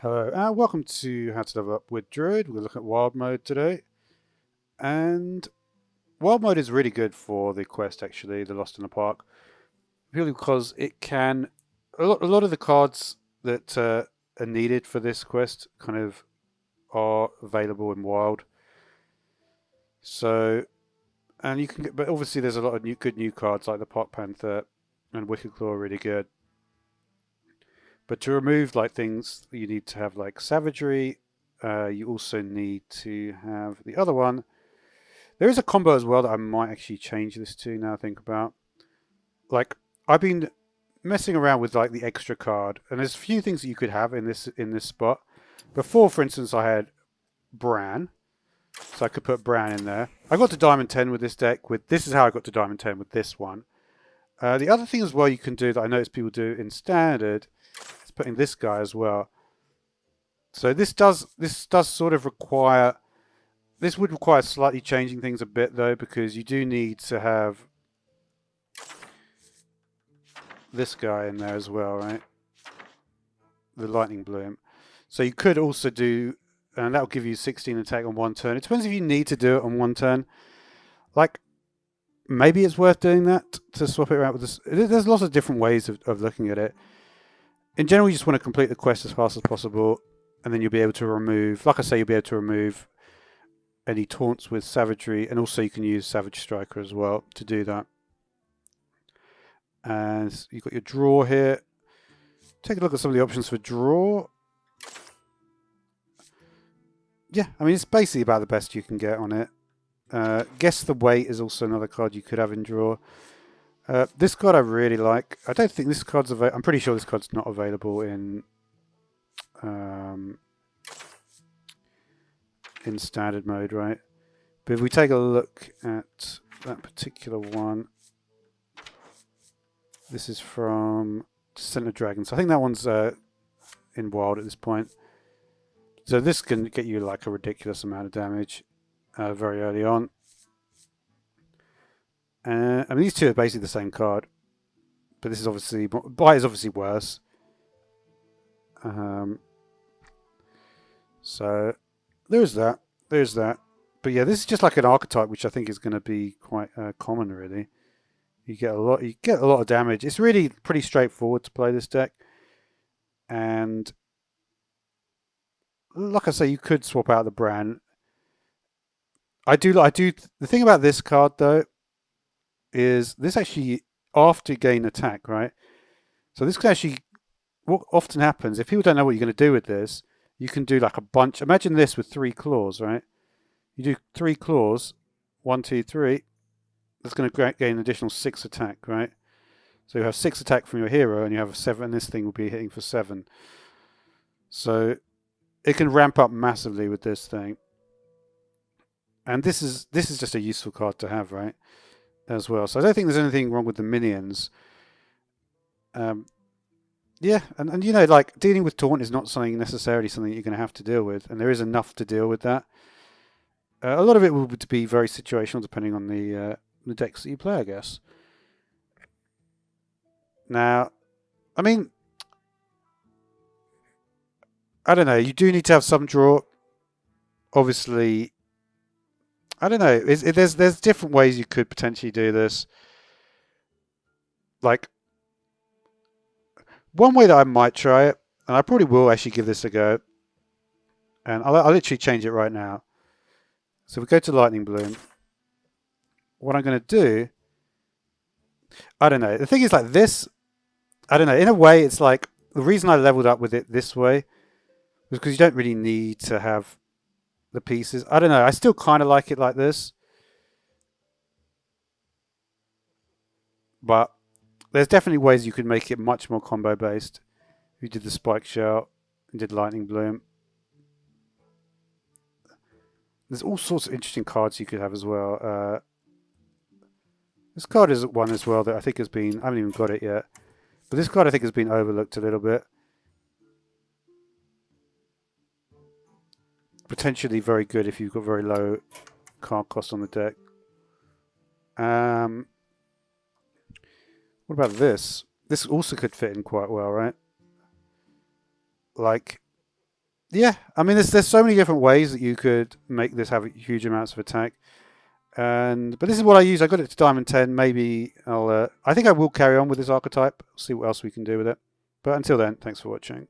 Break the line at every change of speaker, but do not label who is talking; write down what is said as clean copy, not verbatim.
Hello, and welcome to How to Level Up with Druid. We're looking at wild mode today. And wild mode is really good for the quest, actually, the Lost in the Park, purely because it can. A lot of the cards that are needed for this quest kind of are available in wild. So, and you can get, but obviously there's a lot of good new cards like the Pot Panther and Wicked Claw are really good. But to remove like things, you need to have like Savagery. You also need to have the other one. There is a combo as well that I might actually change this to now I think about. Like I've been messing around with like the extra card, and there's a few things that you could have in this spot. Before, for instance, I had Bran, so I could put Bran in there. I got to Diamond 10 with this deck. With this is how I got to Diamond 10 with this one. The other thing as well you can do that I noticed people do in Standard is putting this guy as well. So this does sort of require. This would require slightly changing things a bit though, because you do need to have this guy in there as well, right? The Lightning Bloom. So you could also do, and that will give you 16 attack on one turn. It depends if you need to do it on one turn. Like, maybe it's worth doing that to swap it around with this. There's lots of different ways of looking at it. In general, you just want to complete the quest as fast as possible, and then you'll be able to remove, like I say, you'll be able to remove any taunts with Savagery, and also you can use Savage Striker as well to do that. And you've got your draw here. Take a look at some of the options for draw. Yeah, I mean, it's basically about the best you can get on it. Guess the Weight is also another card you could have in draw. This card I really like. I don't think this card's available. I'm pretty sure this card's not available in standard mode, right? But if we take a look at that particular one, this is from Descent of Dragons. I think that one's in wild at this point. So this can get you like a ridiculous amount of damage very early on. I mean, these two are basically the same card, but this is obviously Blight is obviously worse. So there's that. There's that. But yeah, this is just like an archetype, which I think is going to be quite common, really. You get a lot. You get a lot of damage. It's really pretty straightforward to play this deck, and like I say, you could swap out the Bran. I do. The thing about this card though is this actually after gain attack, right? So this can actually. What often happens if people don't know what you're going to do with this, you can do like a bunch. Imagine this with 3 claws, right? You do 3 claws, 1, 2, 3. That's going to gain an additional 6 attack, right? So you have 6 attack from your hero, and you have a 7. And this thing will be hitting for 7. So it can ramp up massively with this thing. And this is just a useful card to have, right? As well. So I don't think there's anything wrong with the minions. Yeah, and you know, like dealing with taunt is not necessarily something you're going to have to deal with, and there is enough to deal with that. A lot of it will be very situational, depending on the decks that you play, I guess. Now, I mean, I don't know. You do need to have some draw. Obviously, I don't know. There's different ways you could potentially do this. Like one way that I might try it, and I probably will actually give this a go, and I'll literally change it right now. So we go to Lightning Bloom. What I'm going to do, I don't know. The thing is, like this, I don't know. In a way, it's like the reason I leveled up with it this way was because you don't really need to have the pieces. I don't know. I still kind of like it like this, but there's definitely ways you could make it much more combo based. If you did the Spike Shell and did Lightning Bloom. There's all sorts of interesting cards you could have as well. This card is one as well that I think has been, I haven't even got it yet, but this card I think has been overlooked a little bit. Potentially very good if you've got very low card cost on the deck. What about this? This also could fit in quite well, right? Like, Yeah, I mean, there's so many different ways that you could make this have huge amounts of attack. But this is what I use. I got it to Diamond 10. Maybe I think I will carry on with this archetype. See what else we can do with it. But until then, thanks for watching.